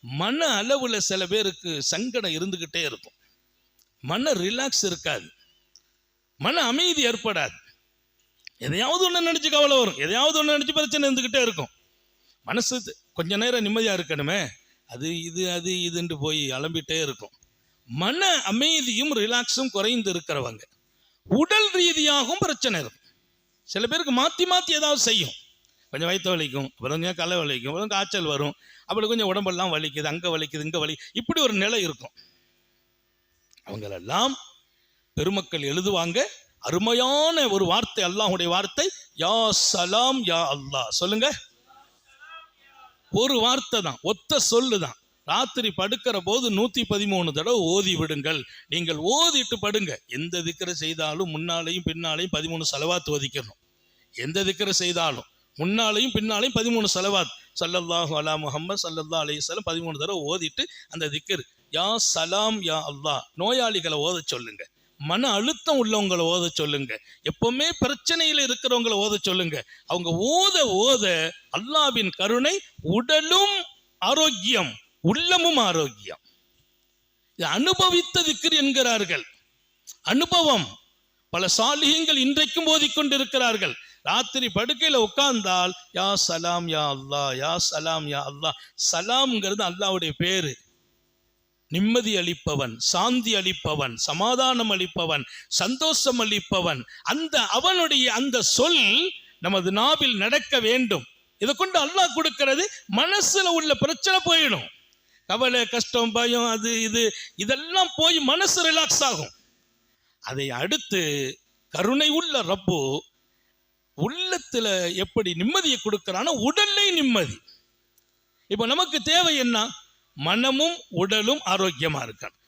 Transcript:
மன அளவுல சில பேருக்கு சங்கடம் இருந்துகிட்டே இருக்கும், மன ரிலாக்ஸ் இருக்காது, மன அமைதி ஏற்படாது. எதையாவது ஒன்று நினைச்சு கவலை வரும், எதையாவது ஒன்று நினைச்சு பிரச்சனை இருந்துகிட்டே இருக்கும். மனசு கொஞ்ச நேரம் நிம்மதியா இருக்கணுமே, அது இதுன்னு போய் அலம்பிட்டே இருக்கும். மன அமைதியும் ரிலாக்ஸும் குறைந்து இருக்கிறவங்க உடல் ரீதியாகவும் பிரச்சனை இருக்கும். சில பேருக்கு மாற்றி மாற்றி ஏதாவது செய்யும், கொஞ்சம் வயிற்று வலிக்கும், அப்புறம் கொஞ்சம் கலை வலிக்கும், அப்புறம் காய்ச்சல் வரும், அப்படி கொஞ்சம் உடம்பெல்லாம் வலிக்குது, அங்கே வலிக்குது இங்கே வலி, இப்படி ஒரு நிலை இருக்கும். அவங்களெல்லாம் பெருமக்கள் எழுதுவாங்க, அருமையான ஒரு வார்த்தை, அல்லாஹுடைய வார்த்தை, யா சலாம் யா அல்லாஹ். சொல்லுங்க, ஒரு வார்த்தை தான், ஒத்த சொல்லுதான். ராத்திரி படுக்கிற போது 113 தடவை ஓதி விடுங்கள். நீங்கள் ஓதிட்டு படுங்க. எந்த திக்ரை செய்தாலும் முன்னாலையும் பின்னாலையும் 13 சலவாத் ஓதிக்கணும். எந்த திக்ரை செய்தாலும் முன்னாலையும் பின்னாலையும் 13 சலவாத், ஸல்லல்லாஹு அலா முஹம்மது ஸல்லல்லாஹு அலைஹி வஸல்லம் 13 தடவை ஓதிட்டு அந்த திக்ர் யா சலாம் யா அல்லாஹ். நோயாளிகளை ஓத சொல்லுங்க, மன அழுத்தம் உள்ளவங்களை ஓத சொல்லுங்க, எப்பவுமே பிரச்சனையில் இருக்கிறவங்களை ஓத சொல்லுங்க. அவங்க ஓத ஓத அல்லாஹ்வின் கருணை, உடலும் ஆரோக்கியம், உள்ளமும் ஆரோக்கியம். அனுபவித்த திக்ர் என்கிறார்கள், அனுபவம். பல சாலிஹீன்கள் இன்றைக்கும் ஓதிக்கொண்டிருக்கிறார்கள். ராத்திரி படுக்கையில உட்கார்ந்தால் யா சலாம் யா அல்லாஹ், யா சலாம் யா அல்லாஹ். சலாம்ங்கிறது அல்லாஹ்வுடைய பேரு. நிம்மதி அளிப்பவன், சாந்தி அளிப்பவன், சமாதானம் அளிப்பவன், சந்தோஷம் அளிப்பவன். அந்த அவனுடைய அந்த சொல் நமது நாவில் நடக்க வேண்டும். இதை கொண்டு அல்லாஹ் கொடுக்கிறது, மனசுல உள்ள பிரச்சனை போயிடும். கவலை, கஷ்டம், பயம், அது இதெல்லாம் போய் மனசு ரிலாக்ஸ் ஆகும். அதை அடுத்து கருணை உள்ள ரப்பு உள்ளத்துல எப்படி நிம்மதியை கொடுக்கிறானோ உடல்லே நிம்மதி. இப்ப நமக்கு தேவை என்ன? மனமும் உடலும் ஆரோக்கியமா இருக்கணும்.